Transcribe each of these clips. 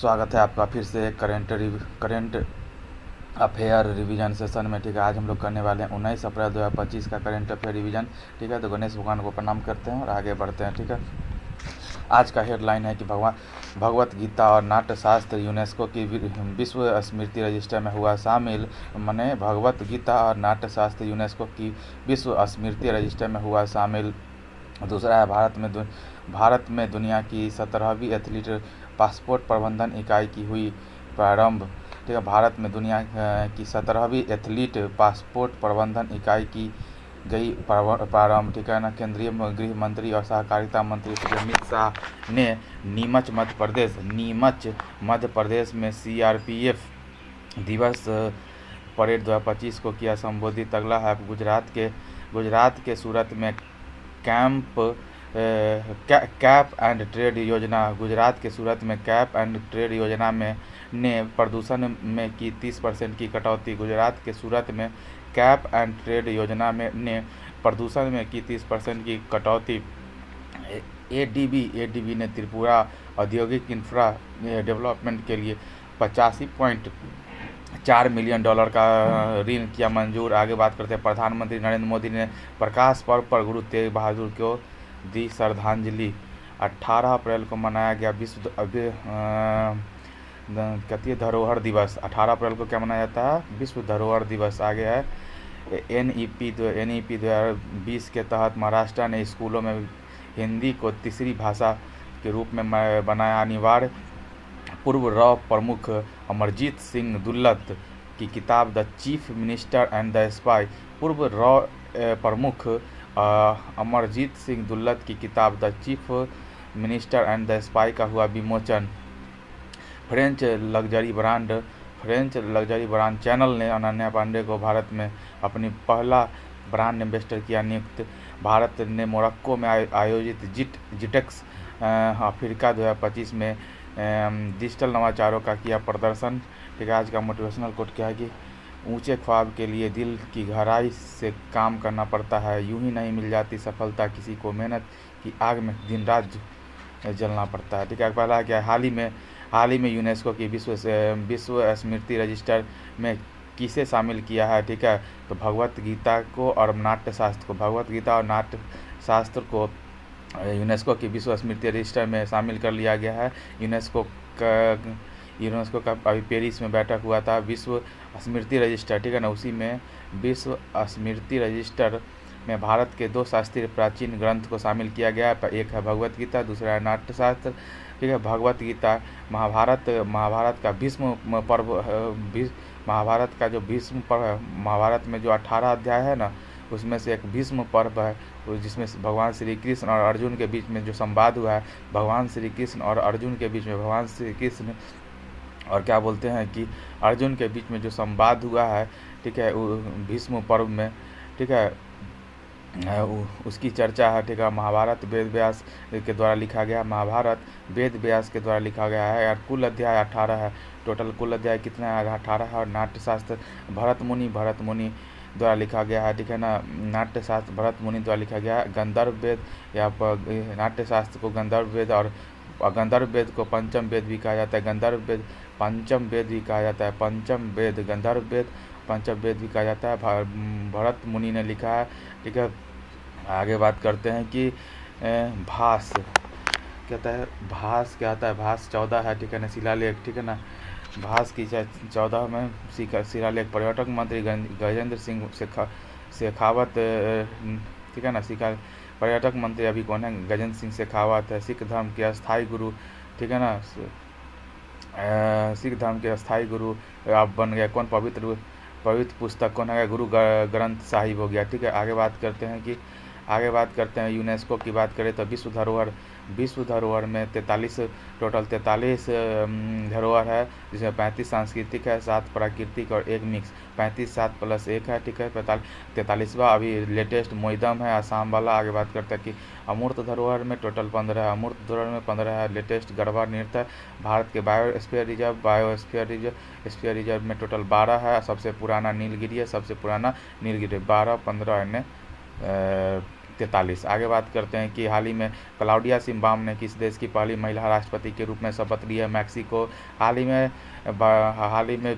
स्वागत है आपका फिर से करेंट अफेयर रिवीजन सेशन में। ठीक है, आज हम लोग करने वाले हैं 19 अप्रैल 2025 का करेंट अफेयर रिवीजन। ठीक है, तो गणेश भगवान को प्रणाम करते हैं और आगे बढ़ते हैं। ठीक है, आज का हेडलाइन है कि भगवत गीता और नाट्य शास्त्र यूनेस्को की विश्व स्मृति रजिस्टर में हुआ शामिल। माने भगवत गीता और नाट्य शास्त्र यूनेस्को की विश्व स्मृति रजिस्टर में हुआ शामिल। दूसरा है भारत में दुनिया की 17वीं एथलीट पासपोर्ट प्रबंधन इकाई की हुई प्रारंभ। ठीक है, भारत में दुनिया की 17वीं एथलीट पासपोर्ट प्रबंधन इकाई की गई प्रारंभ। ठीक है ना। केंद्रीय गृह मंत्री और सहकारिता मंत्री श्री अमित शाह ने नीमच मध्य प्रदेश में CRPF दिवस परेड 2025 को किया संबोधित। अगला है गुजरात के सूरत में कैप एंड ट्रेड योजना। गुजरात के सूरत में कैप एंड ट्रेड योजना में ने प्रदूषण में की 30% की कटौती। गुजरात के सूरत में कैप एंड ट्रेड योजना में ने प्रदूषण में की 30% की कटौती। ADB ने त्रिपुरा औद्योगिक इंफ्रा डेवलपमेंट के लिए $85.4 मिलियन का ऋण किया मंजूर। आगे बात करते हैं, प्रधानमंत्री नरेंद्र मोदी ने प्रकाश पर्व पर गुरु तेग बहादुर को दी श्रद्धांजलि। 18 अप्रैल को मनाया गया विश्व धरोहर दिवस। 18 अप्रैल को क्या मनाया जाता है? विश्व धरोहर दिवस। आगे है NEP 2020 के तहत महाराष्ट्र ने स्कूलों में हिंदी को तीसरी भाषा के रूप में बनाया अनिवार्य। पूर्व रॉ प्रमुख अमरजीत सिंह दुल्लत की किताब the chief minister and the spy. पूर्व रॉ प्रमुख अमरजीत सिंह दुल्लत की किताब the chief minister and the spy का हुआ विमोचन। फ्रेंच लग्जरी ब्रांड चैनल ने अनन्या पांडे को भारत में अपनी पहला ब्रांड एम्बेसडर किया नियुक्त। भारत ने मोरक्को में आयोजित जिटेक्स अफ्रीका 2025 में डिजिटल नवाचारों का किया प्रदर्शन। ठीक है, आज का मोटिवेशनल कोट क्या है कि ऊंचे ख्वाब के लिए दिल की गहराई से काम करना पड़ता है, यूं ही नहीं मिल जाती सफलता, किसी को मेहनत की आग में दिन रात जलना पड़ता है। ठीक है, पहला क्या है, हाल ही में यूनेस्को की विश्व स्मृति रजिस्टर में किसे शामिल किया है? ठीक है, तो भगवत गीता को और नाट्य शास्त्र को यूनेस्को की विश्व स्मृति रजिस्टर में शामिल कर लिया गया है। यूनेस्को का अभी पेरिस में बैठक हुआ था विश्व स्मृति रजिस्टर। ठीक है ना, उसी में विश्व स्मृति रजिस्टर में भारत के 2 शास्त्रीय प्राचीन ग्रंथ को शामिल किया गया है। एक है भगवत गीता, दूसरा है नाट्य शास्त्र। ठीक है, भगवत गीता महाभारत का भीष्म पर्व, महाभारत का जो भीष्म पर्व है, महाभारत में जो 18 अध्याय है ना, उसमें से एक भीष्म पर्व है जिसमें भगवान श्री कृष्ण और अर्जुन के बीच में जो संवाद हुआ है, भगवान श्री कृष्ण और अर्जुन के बीच में भगवान श्री कृष्ण और क्या बोलते हैं कि अर्जुन के बीच में जो संवाद हुआ है, ठीक है, भीष्म पर्व में, ठीक है, उसकी चर्चा है। ठीक है, महाभारत वेद व्यास के द्वारा लिखा गया, महाभारत वेद व्यास के द्वारा लिखा गया है यार। कुल अध्याय 18 है, टोटल कुल अध्याय कितना है? 18 है। और नाट्यशास्त्र भरत मुनि द्वारा लिखा गया है। ठीक है ना, नाट्यशास्त्र भरत मुनि द्वारा लिखा गया है। गंधर्व वेद या नाट्यशास्त्र को गंधर्व वेद और गंधर्व वेद को पंचम वेद भी कहा जाता है। गंधर्व वेद पंचम वेद भी कहा जाता है। पंचम वेद गंधर्व वेद पंचम वेद भी कहा जाता है। भरत मुनि ने लिखा है। ठीक है, आगे बात करते हैं कि भास कहता है, भास क्या आता है? भास 14 है। ठीक है ना, शिलालेख। ठीक है ना, भास की 14 में शिलालेख पर्यटक मंत्री गजेंद्र सिंह शेखावत। ठीक है ना, पर्यटक मंत्री अभी कौन है? गजेंद्र सिंह शेखावत है। सिख धर्म के अस्थाई गुरु, ठीक है ना, सिख धर्म के अस्थाई गुरु आप बन गए कौन? पवित्र पुस्तक कौन है? गुरु ग्रंथ साहिब हो गया। ठीक है, आगे बात करते हैं यूनेस्को की बात करें तो विश्व धरोहर में 43 धरोहर है, जिसमें 35 सांस्कृतिक है, 7 प्राकृतिक और 1 मिक्स। 35 7 + 1 है। ठीक है, 43वां अभी लेटेस्ट मोइदम है आसाम वाला। आगे बात करते हैं कि अमूर्त धरोहर में टोटल 15 है, अमूर्त धरोहर में 15 है। लेटेस्ट गढ़वा नृत्य है। भारत के बायोस्फीयर रिजर्व में टोटल 12 है। सबसे पुराना नीलगिरी है, 12 15 43। आगे बात करते हैं कि हाल ही में क्लाउडिया शिनबाम ने किस देश की पहली महिला राष्ट्रपति के रूप में शपथ ली है? मैक्सिको। हाल ही में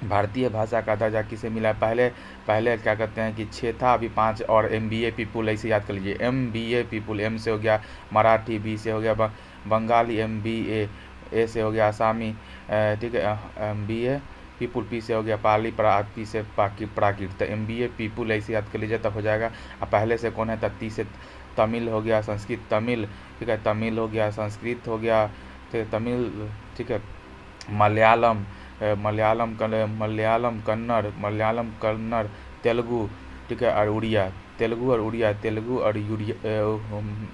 भारतीय भाषा का दर्जा किसे मिला है? पहले पहले क्या कहते हैं कि 6 था, अभी 5। और MBA पीपुल, ऐसे याद कर लीजिए, MBA पीपुल, M से हो गया मराठी, B से हो गया बंगाली, MBA, A से हो गया आसामी, ठीक है, MBA पीपुल, P से हो गया पाली, P से प्राकृत, तो MBA पीपुल ऐसे याद कर लीजिए तब हो जाएगा। अब पहले से कौन है? तो T से तमिल हो गया, संस्कृत तमिल, ठीक है, तमिल हो गया, संस्कृत हो गया, ठीक है, तमिल, ठीक है, मलयालम, मलयालम कन्नड़, तेलुगु, ठीक है, और उड़िया,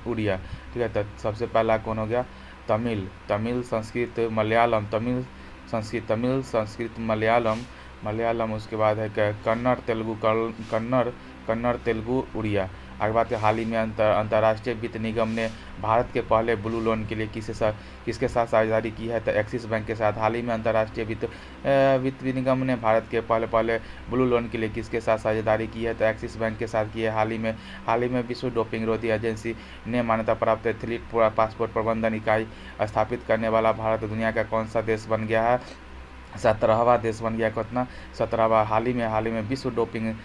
उड़िया, ठीक है। तो सबसे पहला कौन हो गया? तमिल, संस्कृत, मलयालम, संस्कृत, मलयालम, उसके बाद है कन्नड़, तेलुगु, उड़िया। आगे बात है, हाल ही में अंतर्राष्ट्रीय वित्त निगम ने भारत के पहले ब्लू लोन के लिए किसके साथ साझेदारी की है? तो एक्सिस बैंक के साथ। हाल ही में अंतर्राष्ट्रीय वित्त निगम ने भारत के पहले ब्लू लोन के लिए किसके साथ साझेदारी की है? तो एक्सिस बैंक के साथ की है। हाल ही में विश्व डोपिंग रोधी एजेंसी ने मान्यता प्राप्त एथलीट पासपोर्ट प्रबंधन इकाई स्थापित करने वाला भारत दुनिया का कौन सा देश बन गया है? 17वां देश बन गया। कितना? 17वां। हाल ही में विश्व डोपिंग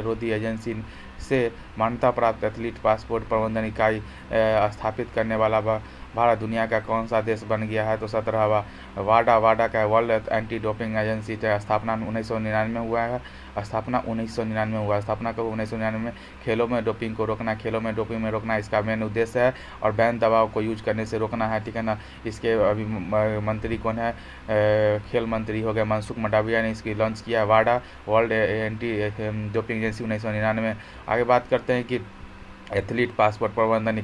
रोधी एजेंसी से मान्यता प्राप्त एथलीट पासपोर्ट प्रबंधन इकाई स्थापित करने वाला भारत दुनिया का कौन सा देश बन गया है? तो 17वां। वाडा का वर्ल्ड एंटी डोपिंग एजेंसी का स्थापना 1999 में हुआ है। स्थापना 1999 में हुआ। स्थापना कब? 1999 में। खेलों में डोपिंग में रोकना इसका मेन उद्देश्य है, और बैन दवाओं को यूज करने से रोकना है, ठीक है ना। इसके अभी मंत्री कौन है? खेल मंत्री हो गया मनसुख मंडाविया ने इसकी लॉन्च किया है, वाडा वर्ल्ड एंटी डोपिंग एजेंसी 1999। आगे बात करते हैं कि एथलीट पासपोर्ट प्रबंधन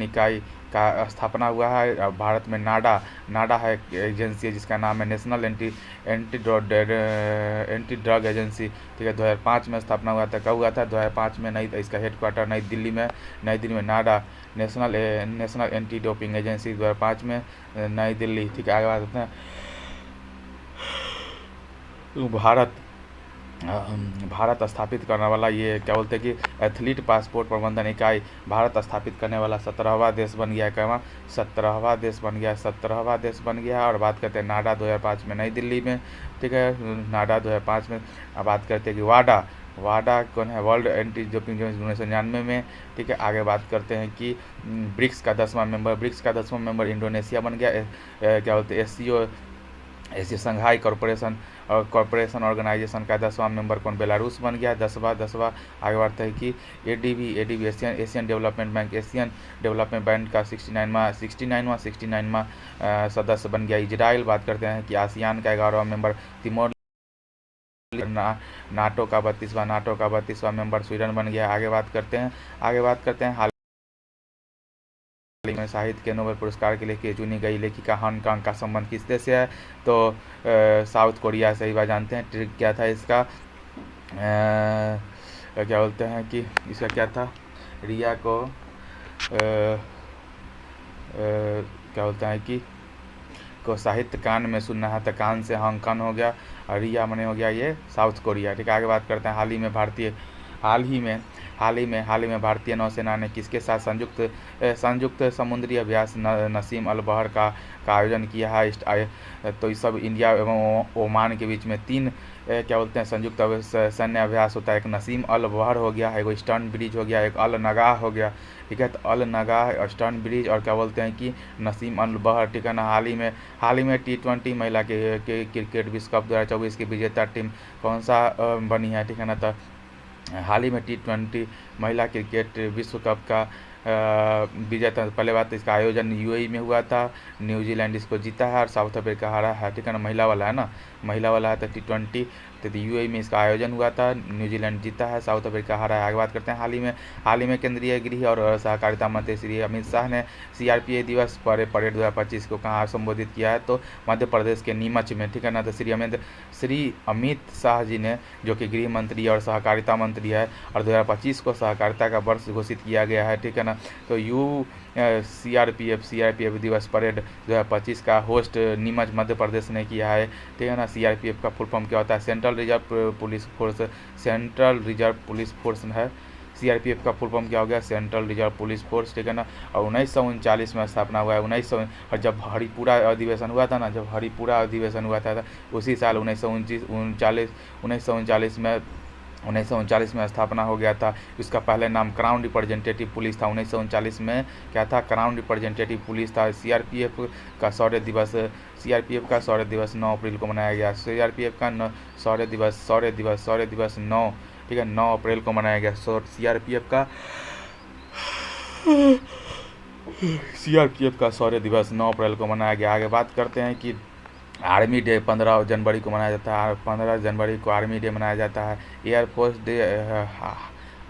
इकाई का स्थापना हुआ है भारत में। नाडा है एजेंसी जिसका नाम है नेशनल एंटी ड्रग एजेंसी, ठीक है। 2005 में स्थापना हुआ था। कब हुआ था? 2005 में। इसका हेडक्वार्टर नई दिल्ली में नाडा नेशनल एंटी डोपिंग एजेंसी 2005 में नई दिल्ली, ठीक है। आगे बात करते हैं भारत स्थापित करने वाला, ये क्या बोलते हैं कि एथलीट पासपोर्ट प्रबंधन इकाई भारत स्थापित करने वाला 17वां देश बन गया। क्या? 17वां देश बन गया। और बात करते हैं नाडा 2005 में नई दिल्ली में, ठीक है, नाडा 2005 में। अब बात करते हैं कि वाडा कौन है? वर्ल्ड एंटी डोपिंग 1999 में, ठीक है। आगे बात करते हैं कि ब्रिक्स का 10वां मेंबर इंडोनेशिया बन गया। क्या बोलते हैं? एशिया संघाई कॉरपोरेशन ऑर्गेनाइजेशन का 10वां मेंबर कौन? बेलारूस बन गया। 10वां। आगे बढ़ते हैं कि एडीबी एशियन डेवलपमेंट बैंक का 69वां सदस्य बन गया इजराइल। बात करते हैं कि आसियान का 11वां मेंबर तिमोर, नाटो का 32वां मेंबर स्वीडन बन गया। आगे बात करते हैं हाल में साहित्य के नोबेल पुरस्कार के लिए चुनी गई लेखिका हान कांग का संबंध किस देश से है? तो साउथ कोरिया से ही। बात जानते हैं ट्रिक क्या था इसका? क्या बोलते हैं कि इसका क्या था? रिया को क्या बोलते हैं कि को साहित्य कान में सुनना है, तो कान से हांगकांग हो गया, और रिया मने हो गया ये साउथ कोरिया, ठीक है। आगे बात करते हैं हाल ही में भारतीय नौसेना ने किसके साथ संयुक्त समुद्री अभ्यास नसीम अल बहर का आयोजन किया है? तो इस सब इंडिया एवं ओमान के बीच में 3 क्या बोलते हैं संयुक्त सैन्य अभ्यास होता है। एक नसीम अल बहर हो गया, एक स्टर्न ब्रिज हो गया, एक अल नगाह हो गया, ठीक है। तो अल नगाह, स्टर्न ब्रिज और क्या बोलते हैं कि नसीम अल बहर, ठीक है ना। हाल ही में T20 महिला के क्रिकेट विश्व कप 2024 की विजेता टीम कौन सा बनी है, ठीक है ना। तो हाल ही में T20 महिला क्रिकेट विश्व कप का विजेता, पहले बात इसका आयोजन UAE में हुआ था, न्यूजीलैंड इसको जीता है और साउथ अफ्रीका हारा है, ठीक है ना। महिला वाला है तो T20 तो UAE में इसका आयोजन हुआ था, न्यूजीलैंड जीता है, साउथ अफ्रीका हारा है। आगे बात करते हैं हाल ही में केंद्रीय गृह और सहकारिता मंत्री श्री अमित शाह ने CRPA दिवस परेड 2025 को कहाँ संबोधित किया है? तो मध्य प्रदेश के नीमच में, ठीक है ना। तो श्री अमित शाह जी ने, जो कि गृह मंत्री और सहकारिता मंत्री है, और 2025 को सहकारिता का वर्ष घोषित किया गया है, ठीक है ना। तो CRPF दिवस परेड 2025 का होस्ट नीमच मध्य प्रदेश ने किया है, ठीक है ना। CRPF का फुल फॉर्म क्या होता है? Central central reserve police force, central reserve police force है। सीआरपीएफ का फुल फॉर्म क्या हो गया? सेंट्रल रिजर्व पुलिस फोर्स, ठीक है ना। और 1939 में स्थापना हुआ है। 1900 और जब हरिपुरा अधिवेशन हुआ था ना, जब हरिपुरा अधिवेशन हुआ था उसी साल 1939 में स्थापना हो गया था। इसका पहले नाम क्राउन रिप्रेजेंटेटिव पुलिस था। 1939 में क्या था? क्राउन रिप्रेजेंटेटिव पुलिस था। सीआरपीएफ का शौर्य दिवस 9 अप्रैल को मनाया गया। सीआरपीएफ का शौर्य दिवस 9, ठीक है, 9 अप्रैल को मनाया गया। सीआरपीएफ का शौर्य दिवस 9 अप्रैल को मनाया गया। आगे बात करते हैं कि आर्मी डे 15 जनवरी को मनाया जाता है। 15 जनवरी को आर्मी डे मनाया जाता है। एयरफोर्स डे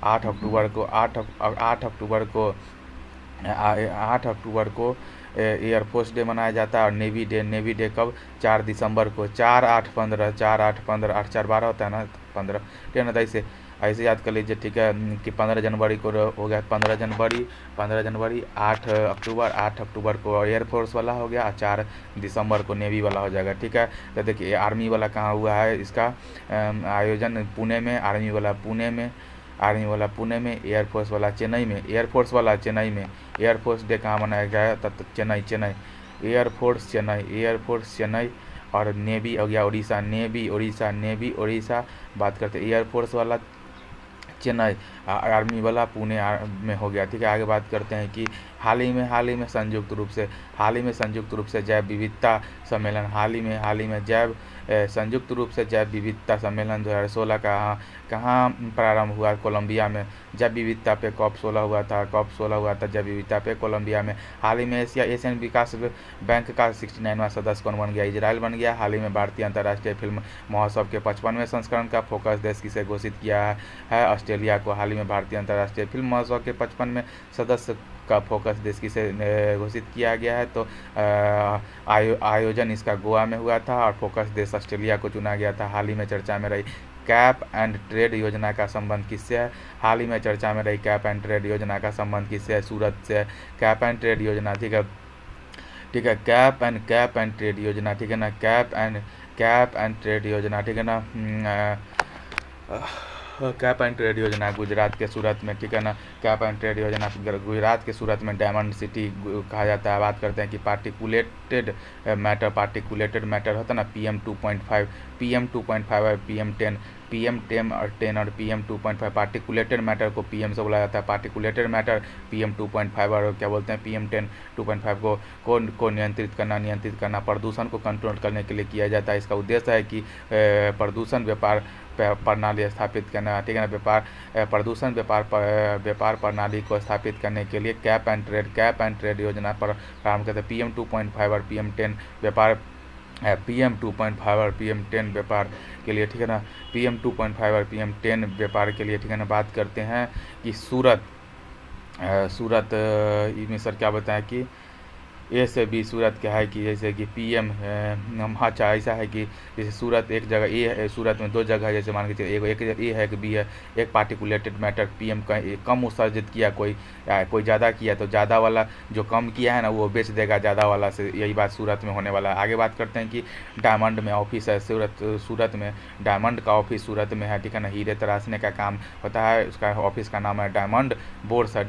8 अक्टूबर को एयरफोर्स डे मनाया जाता है। और नेवी डे कब? 4 दिसंबर को। 4, 8, 15, 4, 8, 15, 8, 4, 12 होता है ना, 15, ठीक है ना। तो ऐसे याद कर लीजिए, ठीक है, कि 15 जनवरी को हो गया 15 जनवरी, 8 अक्टूबर को एयरफोर्स वाला हो गया, 4 दिसंबर को नेवी वाला हो जाएगा, ठीक है। तो देखिए आर्मी वाला कहाँ हुआ है, इसका आयोजन पुणे में, आर्मी वाला पुणे में, एयरफोर्स वाला चेन्नई में। एयरफोर्स डे कहाँ मनाया गया? तब चेन्नई, एयरफोर्स चेन्नई। और नेवी हो गया उड़ीसा, उड़ीसा। बात करते एयरफोर्स वाला चेन्नई, आर्मी वाला पुणे में हो गया, ठीक है। आगे बात करते हैं कि हाल ही में संयुक्त रूप से जैव विविधता सम्मेलन, संयुक्त रूप से जैव विविधता सम्मेलन 2016 का कहाँ प्रारंभ हुआ? कोलंबिया में। जैव विविधता पे COP 16 हुआ था जैव विविधता पे कोलंबिया में। हाल ही में एशियन विकास बैंक का 69वां सदस्य कौन बन गया? इजराइल बन गया। हाल ही में भारतीय अंतर्राष्ट्रीय फिल्म महोत्सव के 55वें संस्करण का फोकस देश किसे घोषित किया है? ऑस्ट्रेलिया को। हाल ही में भारतीय अंतर्राष्ट्रीय फिल्म महोत्सव के 55वें सदस्य का फोकस देश किसे घोषित किया गया है? तो आयोजन इसका गोवा में हुआ था और फोकस देश ऑस्ट्रेलिया को चुना गया था। हाल ही में चर्चा में रही कैप एंड ट्रेड योजना का संबंध किससे है? हाल ही में चर्चा में रही कैप एंड ट्रेड योजना का संबंध किससे है? सूरत से। कैप एंड ट्रेड योजना, ठीक है, कैप एंड ट्रेड योजना, ठीक है ना, कैप एंड ट्रेड योजना, ठीक है ना। कैप एंड ट्रेड योजना गुजरात के सूरत में, ठीक है ना। कैप एंड ट्रेड योजना गुजरात के सूरत में डायमंड सिटी कहा जाता है। बात करते हैं कि पार्टिकुलेटेड मैटर होता है ना, PM 2.5 और PM10 और 10 और PM 2.5। पार्टिकुलेटेड मैटर को PM से बोला जाता है, पार्टिकुलेटेड मैटर PM 2.5 और क्या बोलते हैं PM10 2.5 को नियंत्रित करना प्रदूषण को कंट्रोल करने के लिए किया जाता है। इसका उद्देश्य है कि प्रदूषण व्यापार प्रणाली स्थापित करना, ठीक है ना। प्रदूषण व्यापार प्रणाली को स्थापित करने के लिए कैप एंड ट्रेड योजना पर काम करते हैं। PM 2.5 और PM10 व्यापार PM 2.5 और PM10 व्यापार के लिए, ठीक है ना। PM 2.5 और PM10 व्यापार के लिए, ठीक है ना। बात करते हैं कि सूरत इसमें सर क्या बताएं कि ए से बी सूरत क्या है कि जैसे कि PM अच्छा ऐसा है कि जैसे सूरत एक जगह ए है, सूरत में 2 जगह है, जैसे मान के चलिए एक ए है, एक बी है। एक पार्टिकुलेटेड मैटर PM का कम उत्सर्जित किया, कोई ज़्यादा किया, तो ज़्यादा वाला जो कम किया है ना वो बेच देगा ज़्यादा वाला से। यही बात सूरत में होने वाला है। आगे बात करते हैं कि डायमंड में ऑफिस है सूरत में, डायमंड का ऑफिस सूरत में है, ठीक है ना। हीरे तराशने का काम होता है, उसका ऑफिस का नाम है डायमंड बोर्स है,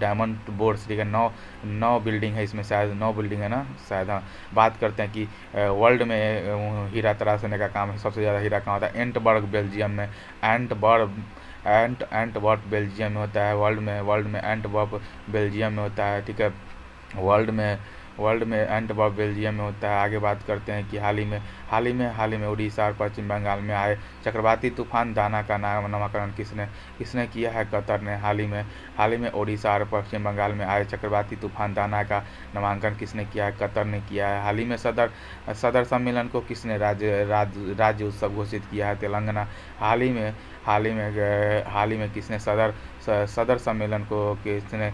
ठीक है। 9 बिल्डिंग है इसमें, शायद 9 बिल्डिंग है ना, शायद। हाँ, बात करते हैं कि वर्ल्ड में हीरा तराशने का काम सबसे ज़्यादा हीरा कहाँ होता है? एंटवर्प बेल्जियम में, एंटवर्प बेल्जियम में होता है। वर्ल्ड में एंटवर्प बेल्जियम में होता है, ठीक है। वर्ल्ड में एंटवर्प बेल्जियम में होता है। आगे बात करते हैं कि हाल ही में उड़ीसा और पश्चिम बंगाल में आए चक्रवाती तूफान दाना का नामकरण किसने किया है? कतर ने। हाल ही में उड़ीसा और पश्चिम बंगाल में आए चक्रवाती तूफान दाना का नामांकन किसने किया है? कतर ने किया है। हाल ही में सदर सम्मेलन को किसने राज्य उत्सव घोषित किया है? तेलंगाना। हाल ही में किसने सदर सम्मेलन को किसने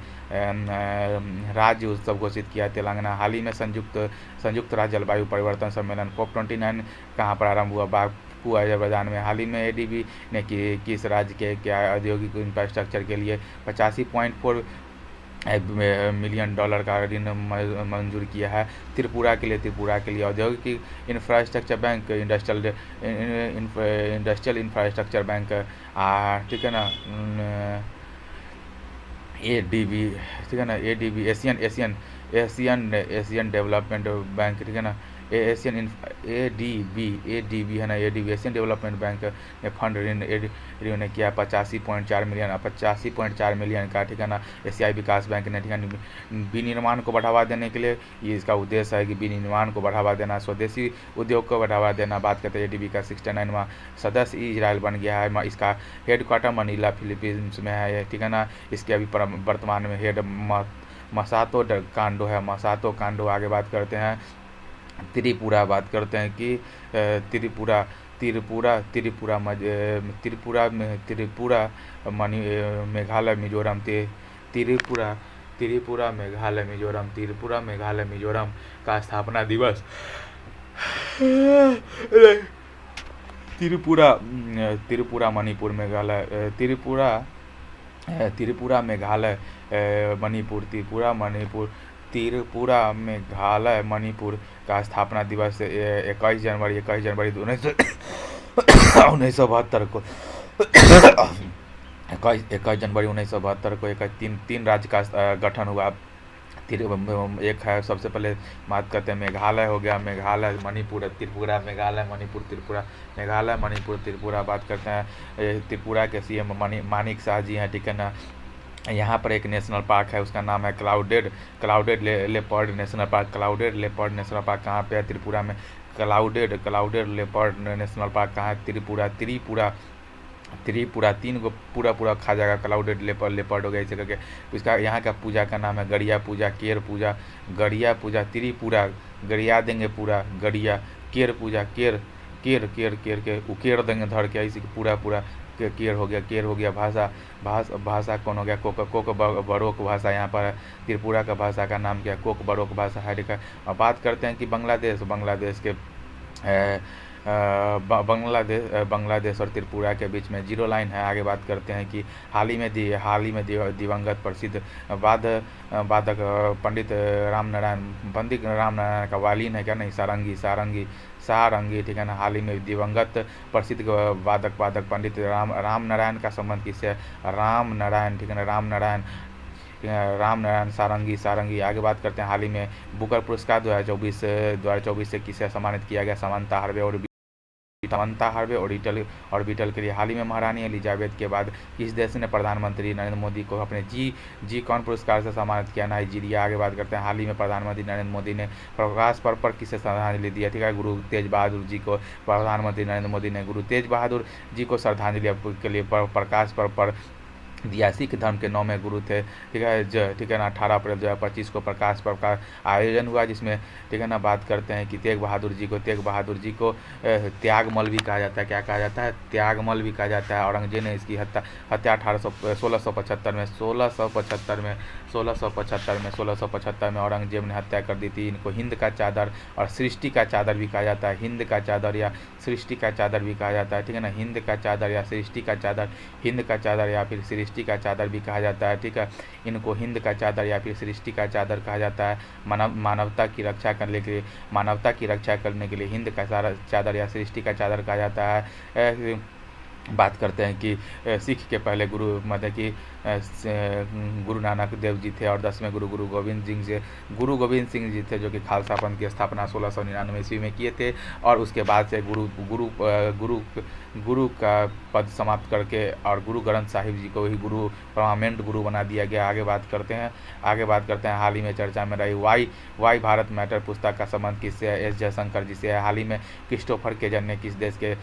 राज्य उत्सव घोषित किया? तेलंगाना। हाल ही में संयुक्त राज्य जलवायु परिवर्तन सम्मेलन COP29 कहाँ प्रारंभ हुआ? अजरबैजान में। हाल ही में ADB ने किस राज्य के क्या औद्योगिक इंफ्रास्ट्रक्चर के लिए 85.4 $1 मिलियन का ऋण मंजूर किया है त्रिपुरा के लिए औद्योगिक infrastructure bank, industrial infrastructure bank, ठीक है ना, ADB, ठीक है ना, ADB Asian Asian Asian Asian development bank, ठीक है ना, ADB है ना, ADB एशियन डेवलपमेंट बैंक ने फंड ऋण ने किया 85.4 मिलियन का, ठीक है ना। एशियाई विकास बैंक ने, ठीक है, विनिर्माण को बढ़ावा देने के लिए ये इसका उद्देश्य है कि विनिर्माण को बढ़ावा देना, स्वदेशी उद्योग को बढ़ावा देना। बात करते हैं ADB का 69वां सदस्य इजराइल बन गया है। इसका हेडक्वार्टर मनीला फिलीपींस में है, ठीक है ना। इसके अभी वर्तमान में हेड मसातो कांडो है, मसातो कांडो। आगे बात करते हैं त्रिपुरा, बात करते हैं कि त्रिपुरा मेघालय मिजोरम, त्रिपुरा मेघालय मिजोरम का स्थापना दिवस त्रिपुरा मणिपुर मेघालय त्रिपुरा मेघालय मणिपुर का स्थापना दिवस 21 जनवरी 1972 को 21 जनवरी 1972 को तीन राज्य का गठन हुआ। एक है, सबसे पहले बात करते हैं मेघालय हो गया, मेघालय मणिपुर त्रिपुरा, मेघालय मणिपुर त्रिपुरा, मेघालय मणिपुर त्रिपुरा। बात करते हैं त्रिपुरा के CM मानिक शाह जी हैं, ठीक है ना। यहाँ पर एक नेशनल पार्क है, उसका नाम है clouded leopard national park. Clouded leopard national park कहाँ पे है? त्रिपुरा में। क्लाउडेड लेपर्ड नेशनल पार्क कहाँ है? त्रिपुरा 3 को पूरा खा जाएगा क्लाउडेड लेपर्ड हो गया इसे करके। इसका यहाँ का पूजा का नाम है गड़िया पूजा, केर पूजा, गड़िया पूजा, त्रिपुरा गड़िया देंगे पूरा, गड़िया केर पूजा, केर के उकेर देंगे धड़ के, इसी पूरा केर हो गया। भाषा कौन हो गया? कोक बरोक भाषा यहाँ पर है। त्रिपुरा का भाषा का नाम क्या? कोक बरोक भाषा है। और बात करते हैं कि बांग्लादेश के बांग्लादेश और त्रिपुरा के बीच में 0 लाइन है। आगे बात करते हैं कि हाल ही में दिवंगत प्रसिद्ध वादक पंडित रामनारायण का वालिन है क्या? नहीं, सारंगी, ठीक है ना। हाल ही में दिवंगत प्रसिद्ध वादक पंडित रामनारायण का संबंध किससे? रामनारायण, ठीक है ना, रामनारायण सारंगी। आगे बात करते हैं हाल ही में बुकर पुरस्कार 2024 से किसे सम्मानित किया गया? समंता हार्वे ऑर्बिटल के लिए। हाल ही में महारानी एलिजाबेथ के बाद किस देश ने प्रधानमंत्री नरेंद्र मोदी को अपने जी कौन पुरस्कार से सम्मानित किया? नाइजीरिया। आगे बात करते हैं हाल ही में प्रधानमंत्री नरेंद्र मोदी ने प्रकाश पर्व पर किसे श्रद्धांजलि दिया? ठीक है, गुरु तेज बहादुर जी को। प्रधानमंत्री नरेंद्र मोदी ने गुरु तेज बहादुर जी को श्रद्धांजलि के लिए प्रकाश पर्व पर दिया। सिख धर्म के 9वें गुरु थे, ठीक है ना। 18 अप्रैल 2025 को प्रकाश पर्व का आयोजन हुआ, जिसमें, ठीक है ना, बात करते हैं कि तेग बहादुर जी को त्यागमल भी कहा जाता है। क्या कहा जाता है? त्यागमल भी कहा जाता है। औरंगजेब ने इसकी हत्या 1675 में औरंगजेब ने हत्या कर दी थी। इनको हिंद का चादर और सृष्टि का चादर भी कहा जाता है। हिंद का चादर या सृष्टि का चादर भी कहा जाता है, ठीक है ना। हिंद का चादर या सृष्टि का चादर, हिंद का चादर या फिर सृष्टि का चादर भी कहा जाता है, ठीक है। इनको हिंद का चादर या फिर सृष्टि का चादर कहा जाता है। मानवता की रक्षा करने के लिए हिंद का चादर या सृष्टि का चादर कहा जाता है। बात करते हैं कि सिख के पहले गुरु मतलब कि गुरु नानक देव जी थे, और 10वें गुरु गोविंद सिंह जी थे, जो कि खालसा पंथ की स्थापना 1699 ईस्वी में किए थे। और उसके बाद से गुरु का पद समाप्त करके और गुरु ग्रंथ साहिब जी को ही परमानेंट गुरु बना दिया गया। आगे बात करते हैं हाल ही में चर्चा में रही वाई भारत मैटर पुस्तक का संबंध किससे है? एस जयशंकर जी से है। हाल ही में क्रिस्टोफर केजन ने किस देश के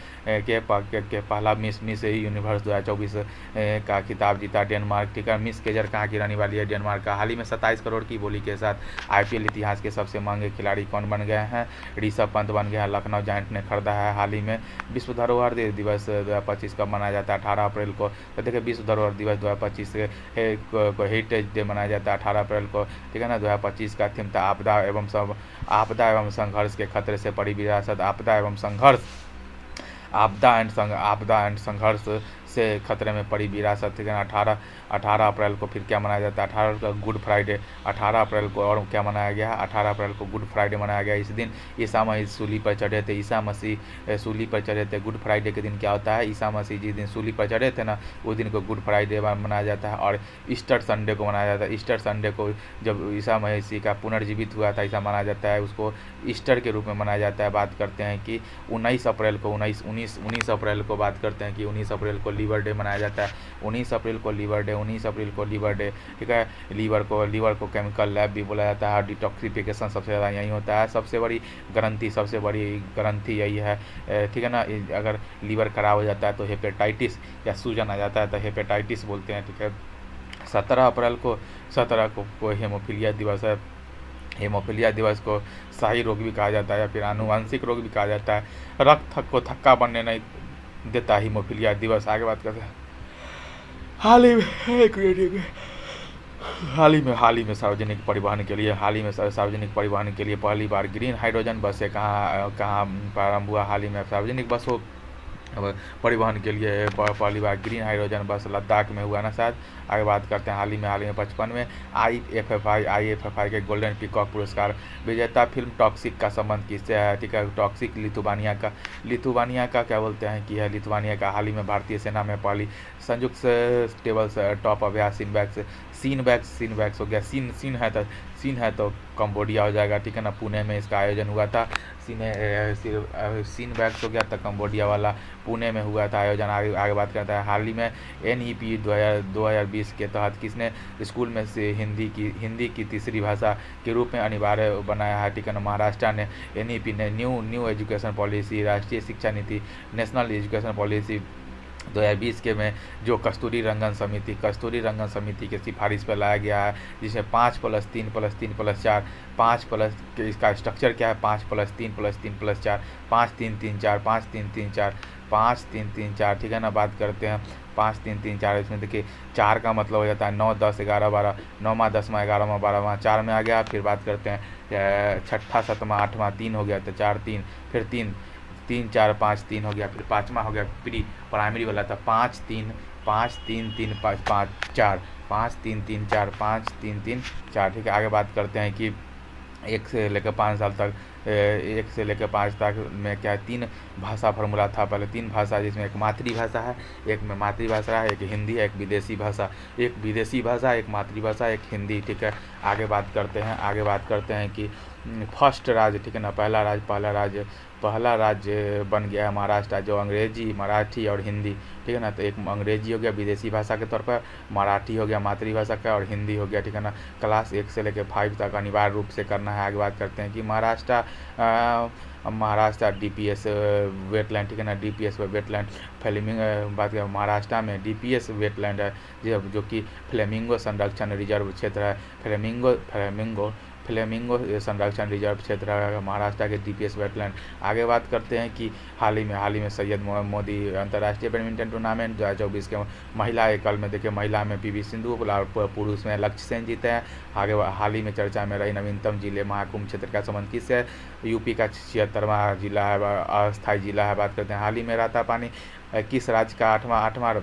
पहला मिस यूनिवर्स 2024 का खिताब जीता? डेनमार्क, ठीक है। मिस केजर कहाँ की रहने वाली है? डेनमार्क का। हाल ही में 27 करोड़ की बोली के साथ IPL इतिहास के सबसे महंगे खिलाड़ी कौन बन गए हैं? ऋषभ पंत बन गया है। लखनऊ जायंट ने खरीदा है। हाल ही में विश्व धरोहर दिवस 2025 कब मनाया जाता है? 18 अप्रैल को। तो देखिए, विश्व धरोहर दिवस 2025 को हेरिटेज डे मनाया जाता है 18 अप्रैल को, ठीक है ना। 2025 का थीम था आपदा एवं संघर्ष के खतरे से पड़ी विरासत। आपदा एंड संघर्ष से खतरे में पड़ी विरासत, ठीक है ना। 18 अप्रैल को फिर क्या मनाया जाता है, 18 को गुड फ्राइडे, 18 अप्रैल को और क्या मनाया गया है, 18 अप्रैल को गुड फ्राइडे मनाया गया। इस दिन ईसा मसीह सूली पर चढ़े थे, ईसा मसीह सूली पर चढ़े थे। गुड फ्राइडे के दिन क्या होता है, ईसा मसीह जिस दिन सूली पर चढ़े थे ना, उस दिन को गुड फ्राइडे मनाया जाता है। और ईस्टर संडे को मनाया जाता है। ईस्टर संडे को जब ईसा मसीह का पुनर्जीवित हुआ था, ऐसा माना जाता है, उसको ईस्टर के रूप में मनाया जाता है। बात करते हैं कि 19 अप्रैल को 19 अप्रैल को बात करते हैं कि 19 अप्रैल को लीवर डे मनाया जाता है। 19 अप्रैल को लीवर डे, 19 अप्रैल को लीवर डे, ठीक है। लीवर को केमिकल लैब भी बोला जाता है। डिटॉक्सिफिकेशन सबसे ज़्यादा यही होता है। सबसे बड़ी ग्रंथि यही है, ठीक है ना। अगर लीवर खराब हो जाता है तो हेपेटाइटिस या सूजन आ जाता है तो हेपेटाइटिस बोलते हैं, ठीक है। 17 अप्रैल को हेमोफीलिया दिवस है। हेमोफीलिया दिवस को शाही रोग भी कहा जाता है या फिर आनुवांशिक रोग भी कहा जाता है। रक्त को थक्का बनने नहीं देता हीमोफीलिया दिवस। आगे बात करते हैं हाल ही में सार्वजनिक परिवहन के लिए पहली बार ग्रीन हाइड्रोजन बसें कहाँ प्रारंभ हुआ। हाल ही में सार्वजनिक बसों परिवहन के लिए पहली बार ग्रीन हाइड्रोजन बस लद्दाख में हुआ ना शायद। आगे बात करते हैं हाल ही में 55 में IFFI के गोल्डन पीकॉक पुरस्कार विजेता फिल्म टॉक्सिक का संबंध किससे है, ठीक है। टॉक्सिक लिथुआनिया का क्या बोलते हैं कि है लिथुआनिया का। हाल ही में भारतीय सेना में पहली संयुक्त टेबल टॉप अभ्यास सीनबैक्स हो गया। सीन है तो कंबोडिया हो जाएगा, ठीक है ना। पुणे में इसका आयोजन हुआ था। सीनबैक्स हो गया तो कंबोडिया वाला पुणे में हुआ था आयोजन। आगे बात करता है हाल ही में NEP 2020 के तहत किसने स्कूल में से हिंदी की तीसरी भाषा के रूप में अनिवार्य बनाया है, ठीक है ना। महाराष्ट्र ने NEP ने न्यू एजुकेशन पॉलिसी, राष्ट्रीय शिक्षा नीति, नेशनल एजुकेशन पॉलिसी 2020 के में जो कस्तूरी रंगन समिति के सिफारिश पर लाया गया है, जिसमें 5+3+3+4 5+ इसका स्ट्रक्चर क्या है, 5+3+3+4 5-3-3-4 5-3-3-4 5-3-3-4, ठीक है ना। बात करते हैं 5-3-3-4। इसमें देखिए 4 का मतलब हो जाता है 9, 10, 11, 12, 9वां 10वां 11वां 12वां 4 में आ गया। फिर बात करते हैं 6ठा 7वां 8वां 3 हो गया तो 4 3, फिर 3 4 5 3 हो गया। फिर 5वां हो गया प्राइमरी वाला था 5 3 5 3 3 5 5 4 5 3 3 4 5 3 3 4, ठीक है। आगे बात करते हैं कि 1 से लेकर 5 साल तक 1 से लेकर 5 तक में क्या 3 भाषा फार्मूला था। पहले 3 भाषा, जिसमें एक मातृभाषा है, एक में मातृभाषा है, एक हिंदी है, एक विदेशी भाषा, एक मातृभाषा, एक हिंदी, ठीक है। आगे बात करते हैं कि फर्स्ट राज्य, ठीक है ना, पहला राज्य बन गया है महाराष्ट्र, जो अंग्रेजी, मराठी और हिंदी, ठीक है ना। तो एक अंग्रेजी हो गया विदेशी भाषा के तौर पर, मराठी हो गया मातृभाषा का और हिंदी हो गया, ठीक है ना। क्लास 1 से लेकर 5 तक अनिवार्य रूप से करना है। आगे बात करते हैं कि महाराष्ट्र DPS वेटलैंड, ठीक है ना। DPS वेटलैंड बात करें महाराष्ट्र में DPS वेटलैंड है जो कि फ्लेमिंगो संरक्षण रिजर्व क्षेत्र है। फ्लेमिंगो संरक्षण रिजर्व क्षेत्र है महाराष्ट्र के DPS वेटलैंड। आगे बात करते हैं कि हाल ही में सैयद मोदी अंतर्राष्ट्रीय बैडमिंटन टूर्नामेंट 2024 के महिला एकल में देखिए, महिला में PV सिंधु और पुरुष में लक्ष्य सेन जीते हैं। आगे हाल ही में चर्चा में रही नवीनतम जिले महाकुंभ क्षेत्र का संबंध किससे, UP का 76वां जिला है, अस्थायी जिला है। बात करते हैं हाल ही में रातापानी किस राज्य का 8वां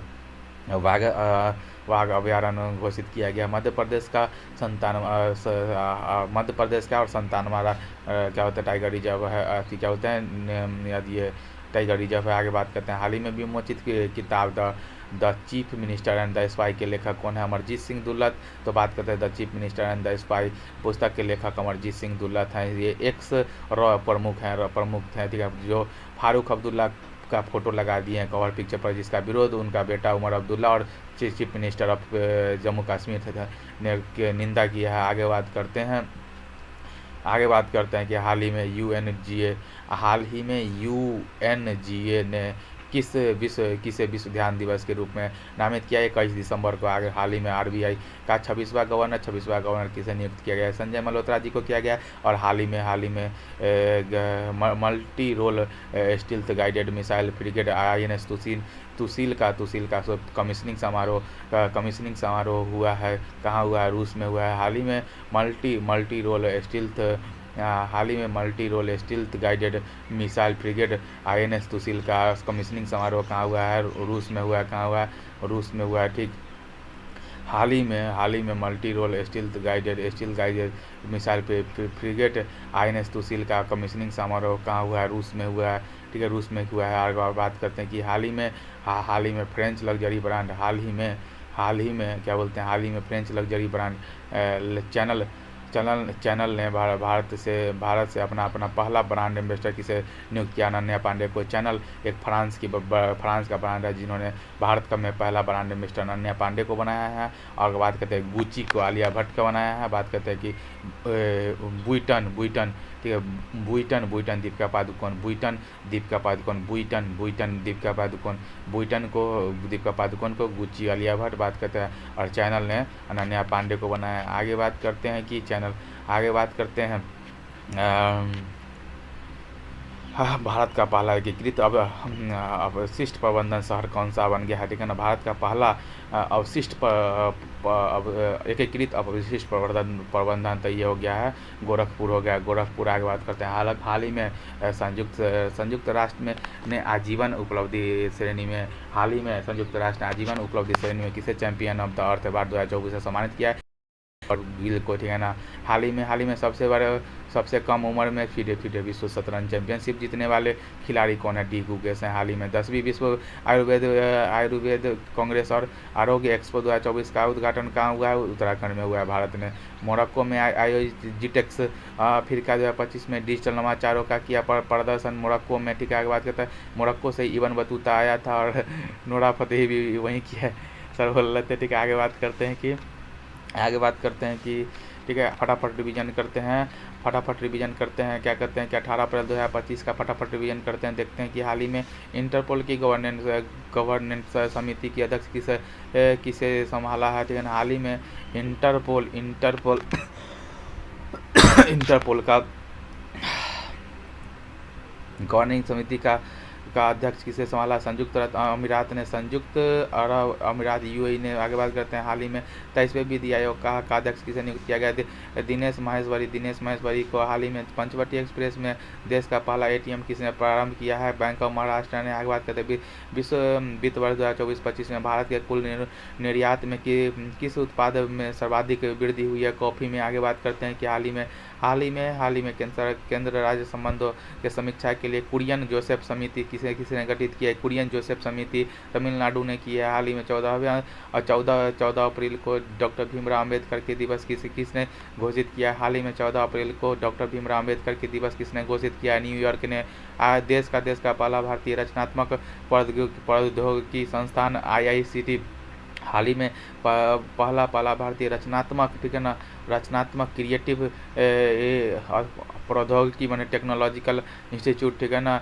वाघ अभ्यारण्य घोषित किया गया। मध्य प्रदेश का और 97वां क्या होता है टाइगर रिजर्व है, क्या होता है ये टाइगर रिजर्व है। आगे बात करते हैं हाल ही में विमोचित किताब the chief minister and the spy के लेखक कौन है, अमरजीत सिंह दुल्लत। तो बात करते हैं the chief minister and the spy पुस्तक के लेखक अमरजीत सिंह दुल्लत हैं। ये एक्स प्रमुख हैं, ठीक है, जो फारूक अब्दुल्ला का फोटो लगा दिए हैं कवर पिक्चर पर, जिसका विरोध उनका बेटा उमर अब्दुल्ला और chief minister of Jammu Kashmir ने निंदा किया है। आगे बात करते हैं कि हाल ही में UNGA ने किसे विश्व ध्यान दिवस के रूप में नामित किया है 21 दिसंबर को। आगे हाल ही में RBI का 26वां गवर्नर किसे नियुक्त किया गया है, संजय मल्होत्रा जी को किया गया। और हाल ही में multi role stealth guided missile frigate INS Tushil का कमीशनिंग समारोह हुआ है, कहाँ हुआ है, रूस में हुआ है। हाल ही में मल्टी रोल स्टील्थ हाल ही में multi role stealth guided missile frigate INS Tushil का कमीशनिंग समारोह कहाँ हुआ है? रूस में हुआ है। कहाँ हुआ है? रूस में हुआ है। ठीक, हाल ही में multi role steel guided missile frigate INS Tushil का कमीशनिंग समारोह कहाँ हुआ है? रूस में हुआ है। ठीक है, रूस में हुआ है। और बात करते हैं कि हाल ही में फ्रेंच लग्जरी ब्रांड हाल ही में क्या बोलते हैं, हाल ही में फ्रेंच लग्जरी ब्रांड चैनल ने भारत से अपना पहला ब्रांड एम्बेसडर किसे नियुक्त किया? अनन्या पांडे को। चैनल एक फ्रांस का ब्रांड है, जिन्होंने भारत का में पहला ब्रांड एम्बेसडर अनन्या पांडे को बनाया है। और बात करते हैं गुची को आलिया भट्ट का बनाया है। बात करते हैं कि बुइटन ठीक है, बुइटन दीपिका पादुकोण को गुची आलिया भट्ट बात करते हैं। और चैनल ने अनन्या पांडे को बनाया। आगे बात करते हैं भारत का पहला एकीकृत अवशिष्ट प्रबंधन शहर कौन सा बन गया है? ठीक है ना, भारत का पहला एकीकृत अवशिष्ट प्रबंधन तो ये हो गया है, गोरखपुर हो गया। गोरखपुर। आगे बात करते हैं हाल ही में संयुक्त राष्ट्र ने आजीवन उपलब्धि श्रेणी में किसे champion of the earth award 2024 से सम्मानित किया है? और गिल को। ठीक है ना, हाल ही में सबसे कम उम्र में फीडे विश्व शतरंज चैंपियनशिप जीतने वाले खिलाड़ी कौन है? डी गुकेश हैं। हाल ही में 10वीं विश्व आयुर्वेद कांग्रेस और आरोग्य एक्सपो 2024 का उद्घाटन कहाँ हुआ है? उत्तराखंड में हुआ है, भारत में। मोरक्को में आयोजित जिटेक्स अफ्रीका 2025 में डिजिटल नवाचारों का किया प्रदर्शन मोरक्को में। ठीक है, आगे बात करते हैं मोरक्को से इबन बतूता आया था और नोरा फतेही भी वहीं की है, सर बोल रहे थे। ठीक है, आगे बात करते हैं कि ठीक है, फटाफट रिवीजन करते हैं क्या करते हैं कि 18 अप्रैल 2025 का फटाफट रिवीजन करते हैं। देखते हैं कि हाल ही में इंटरपोल की गवर्नेंस समिति की अध्यक्ष किसे संभाला है? ठीक है ना, हाल ही में इंटरपोल का गवर्निंग समिति का अध्यक्ष किसे संभाला? संयुक्त अरब अमीरात UAE ने। आगे बात करते हैं हाल ही में 23वें विधि आयोग का अध्यक्ष किसे नियुक्त किया गया? दिनेश महेश्वरी को। हाल ही में पंचवटी एक्सप्रेस में देश का पहला ATM किसने प्रारंभ किया है? बैंक ऑफ महाराष्ट्र ने। आगे बात करते हैं विश्व वित्त वर्ष 2024-25 में भारत के कुल निर्यात में किस उत्पाद में सर्वाधिक वृद्धि हुई है? कॉफी में। आगे बात करते हैं कि हाल ही में केंद्र राज्य संबंधों के समीक्षा के लिए कुरियन जोसेफ समिति किसने गठित किया है? कुरियन जोसेफ समिति तमिलनाडु ने की है। हाल ही में 14 अप्रैल को डॉक्टर भीमराव अम्बेडकर के दिवस किसने घोषित किया है? हाल ही में 14 अप्रैल को डॉक्टर भीमराव अम्बेडकर के दिवस किसने घोषित किया है? न्यूयॉर्क ने। देश का पहला भारतीय रचनात्मक प्रौद्योगिकी संस्थान IICT हाल ही में पहला भारतीय रचनात्मक, ठीक है ना, रचनात्मक क्रिएटिव प्रौद्योगिकी माने टेक्नोलॉजिकल इंस्टीट्यूट, ठीक है ना,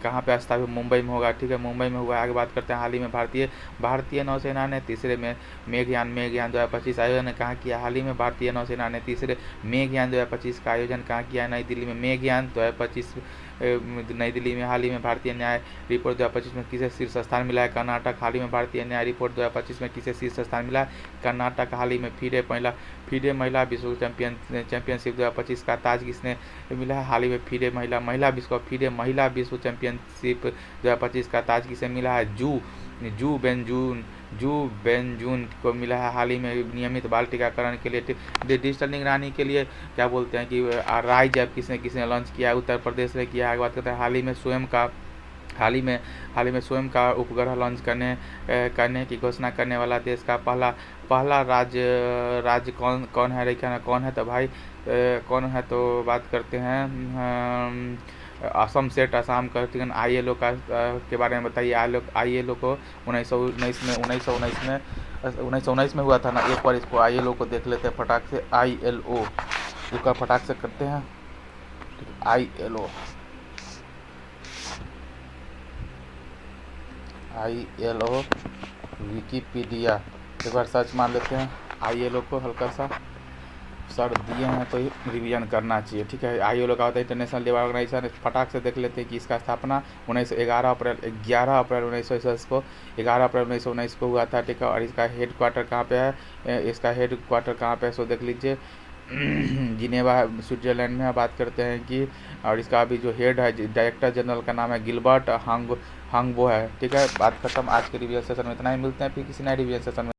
कहाँ पे स्थापित? मुंबई में होगा। ठीक है, मुंबई में हुआ। आगे बात करते हैं हाल ही में भारतीय नौसेना ने तीसरे में मेघयान 2025 आयोजन ने कहाँ किया? हाल ही में भारतीय नौसेना ने तीसरे मेघयान 2025 का आयोजन कहाँ किया? नई दिल्ली में। मेघयान 2025 नई दिल्ली में। हाल ही में भारतीय न्याय रिपोर्ट 2025 में किसे शीर्ष स्थान मिला है? कर्नाटक। हाल ही में भारतीय न्याय रिपोर्ट 2025 में किसे शीर्ष स्थान मिला है? कर्नाटक। हाल ही में फीडे महिला विश्व चैंपियनशिप 2025 का ताज किसने मिला है? हाल ही में फीडे महिला विश्व चैंपियनशिप 2025 का ताज किसे मिला है? जू बेंजून को मिला है। हाल ही में नियमित बाल टीकाकरण के लिए डिजिटल निगरानी के लिए क्या बोलते हैं कि राइज ऐप किसने लॉन्च किया है? उत्तर प्रदेश ने किया है। आगे बात करते हैं हाल ही में स्वयं का उपग्रह लॉन्च करने की घोषणा करने वाला देश का पहला राज्य कौन है? देखिए ना, कौन है तो भाई कौन है तो बात करते हैं असम सेट, असम का। ILO के बारे में बताइए। ILO को 1919 में हुआ था ना। एक बार इसको ILO को देख लेते हैं फटाक से। ILO इसका फटाक से करते हैं। ILO विकिपीडिया एक बार सर्च मार लेते हैं। ILO को हल्का सा सर दिए हैं तो रिवीजन करना चाहिए। ठीक है, ILO का होता है इंटरनेशनल लेबर ऑर्गेनाइजेशन। फटाक से देख लेते हैं कि इसका स्थापना 11 अप्रैल 1919 को 11 अप्रैल 1919 को हुआ था। ठीक है, और इसका हेड क्वार्टर कहाँ पे है? सो देख लीजिए जिनेवा स्विट्जरलैंड में। बात करते हैं कि और इसका अभी जो हेड है डायरेक्टर जनरल का नाम है गिलबर्ट हांगबो है। ठीक है, बात खत्म। आज के रिवीजन सेशन में इतना ही, मिलते हैं फिर किसी नए रिवीजन सेशन में।